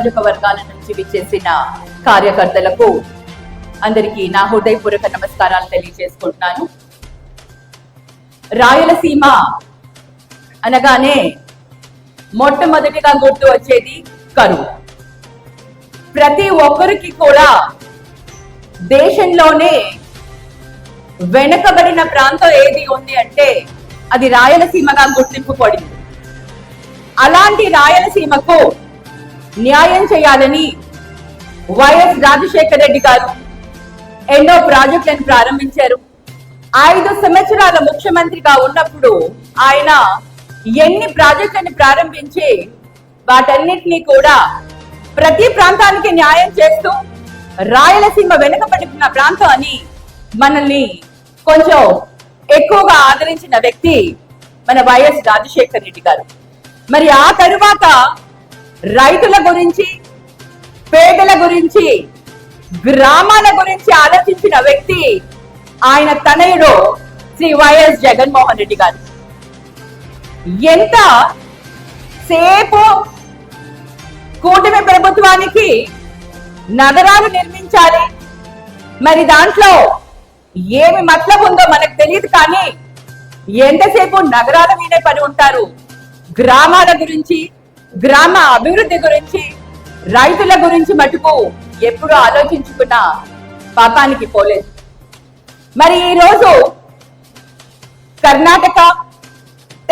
నియోజక వర్గాల నుంచి విచ్చేసిన కార్యకర్తలకు అందరికీ నా హృదయపూర్వక నమస్కారాలు తెలియజేసుకుంటున్నాను. రాయలసీమ అనగానే మొట్టమొదటిగా గుర్తు వచ్చేది కరువు. ప్రతి ఒక్కరికి కూడా దేశంలోనే వెనుకబడిన ప్రాంతం ఏది ఉంది అంటే అది రాయలసీమగా గుర్తింపు పడింది. అలాంటి రాయలసీమకు న్యాయం చేయాలని వైఎస్ రాజశేఖర రెడ్డి గారు ఎన్నో ప్రాజెక్టులను ప్రారంభించారు. 5 సంవత్సరాల ముఖ్యమంత్రిగా ఉన్నప్పుడు ఆయన ఎన్ని ప్రాజెక్టులను ప్రారంభించి వాటన్నిటినీ కూడా ప్రతి ప్రాంతానికి న్యాయం చేస్తూ రాయలసీమ వెనుకబడిన ప్రాంతం అని మనల్ని కొంచెం ఎక్కువగా ఆదరించిన వ్యక్తి మన వైఎస్ రాజశేఖర రెడ్డి గారు. మరి ఆ తరువాత రైతుల గురించి, పేదల గురించి, గ్రామాల గురించి ఆలోచించిన వ్యక్తి ఆయన తనయుడు శ్రీ వైఎస్ జగన్మోహన్ రెడ్డి గారు. ఎంత సేపు కూటమి ప్రభుత్వానికి నగరాలు నిర్మించాలి, మరి దాంట్లో ఏమి మతలబ్ ఉందో మనకు తెలియదు, కానీ ఎంతసేపు నగరాల మీదే పని ఉంటారు. గ్రామాల గురించి, గ్రామ అభివృద్ధి గురించి, రైతుల గురించి మటుకు ఎప్పుడు ఆలోచించుకున్న పాపానికి పోలేదు. మరి ఈరోజు కర్ణాటక,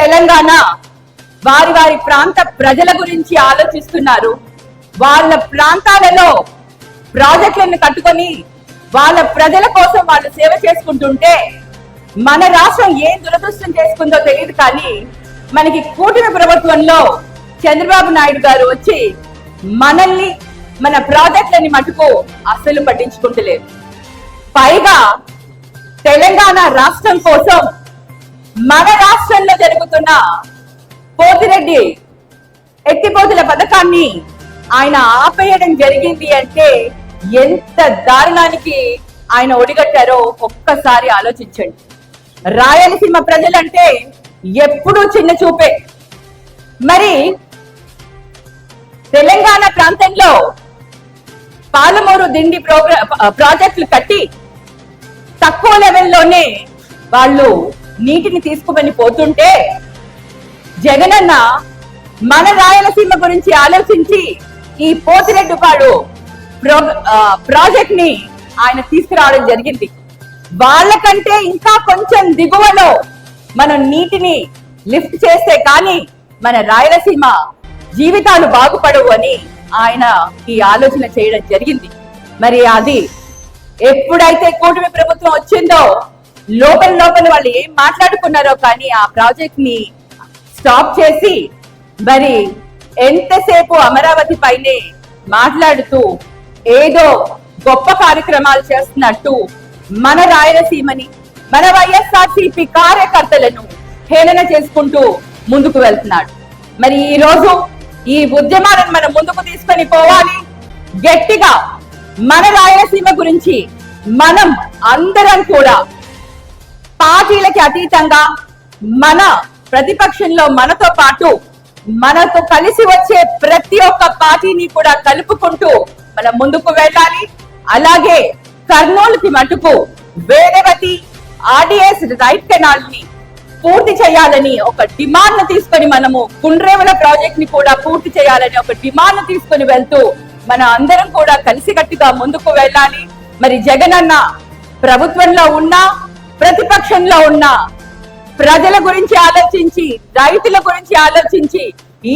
తెలంగాణ వారి వారి ప్రాంత ప్రజల గురించి ఆలోచిస్తున్నారు. వాళ్ళ ప్రాంతాలలో ప్రాజెక్టులను కట్టుకొని వాళ్ళ ప్రజల కోసం వాళ్ళు సేవ చేసుకుంటుంటే మన రాష్ట్రం ఏం దురదృష్టం చేసుకుందో తెలియదు, కానీ మనకి కూటమి ప్రభుత్వంలో చంద్రబాబు నాయుడు గారు వచ్చి మనల్ని, మన ప్రాజెక్టులని మటుకు అస్సలు పట్టించుకుంటలేదు. పైగా తెలంగాణ రాష్ట్రం కోసం మన రాష్ట్రంలో జరుగుతున్న పోతిరెడ్డి ఎత్తిపోతుల పథకాన్ని ఆయన ఆపేయడం జరిగింది అంటే ఎంత దారుణానికి ఆయన ఒడిగట్టారో ఒక్కసారి ఆలోచించండి. రాయలసీమ ప్రజలంటే ఎప్పుడూ చిన్న చూపే. మరి తెలంగాణ ప్రాంతంలో పాలమూరు దిండి ప్రాజెక్టులు కట్టి తక్కువ లెవెల్లోనే వాళ్ళు నీటిని తీసుకుని పోతుంటే జగనన్న మన రాయలసీమ గురించి ఆలోచించి ఈ పోతిరెడ్డిపాడు ప్రాజెక్ట్ ని ఆయన తీసుకురావడం జరిగింది. వాళ్ళకంటే ఇంకా కొంచెం దిగువలో మనం నీటిని లిఫ్ట్ చేస్తే కానీ మన రాయలసీమ జీవితాలు బాగుపడవు అని ఆయన ఈ ఆలోచన చేయడం జరిగింది. మరి అది ఎప్పుడైతే కూటమి ప్రభుత్వం వచ్చిందో లోపల వాళ్ళు ఏం మాట్లాడుకున్నారో కానీ ఆ ప్రాజెక్ట్ ని స్టాప్ చేసి మరి ఎంతసేపు అమరావతి పైనే మాట్లాడుతూ ఏదో గొప్ప కార్యక్రమాలు చేస్తున్నట్టు మన రాయలసీమని, మన వైఎస్ఆర్సీపీ కార్యకర్తలను హేళన చేసుకుంటూ ముందుకు వెళ్తున్నాడు. మరి ఈ రోజు ఈ ఉద్యమాలను మనం ముందుకు తీసుకొని పోవాలి. గట్టిగా మన రాయలసీమ గురించి మనం అందరం కూడా పార్టీలకి అతీతంగా మన ప్రతిపక్షంలో మనతో పాటు మనతో కలిసి వచ్చే ప్రతి ఒక్క పార్టీని కూడా కలుపుకుంటూ మనం ముందుకు వెళ్ళాలి. అలాగే కర్నూలుకి మటుకు వేదవతి ఆర్డీఎస్ రైట్ కెనాల్ ని పూర్తి చేయాలని ఒక డిమాండ్ ను తీసుకొని మనము కుండ్రేవుల ప్రాజెక్ట్ ని కూడా పూర్తి చేయాలని ఒక డిమాండ్ ను తీసుకొని వెళ్తూ మన అందరం కూడా కలిసికట్టుగా ముందుకు వెళ్ళాలి. మరి జగనన్న ప్రభుత్వంలో ఉన్నా, ప్రతిపక్షంలో ఉన్నా ప్రజల గురించి ఆలోచించి, రైతుల గురించి ఆలోచించి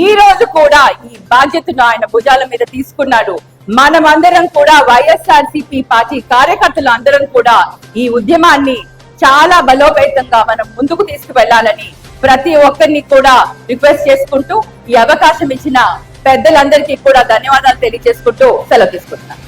ఈ రోజు కూడా ఈ బాధ్యతను ఆయన భుజాల మీద తీసుకున్నాడు. మనమందరం కూడా వైఎస్ఆర్సీపీ పార్టీ కార్యకర్తలు అందరం కూడా ఈ ఉద్యమాన్ని చాలా బలోపేతంగా మనం ముందుకు తీసుకువెళ్లాలని ప్రతి ఒక్కరిని కూడా రిక్వెస్ట్ చేసుకుంటూ ఈ అవకాశం ఇచ్చిన పెద్దలందరికీ కూడా ధన్యవాదాలు తెలియజేసుకుంటూ సెలవు తీసుకుంటున్నాను.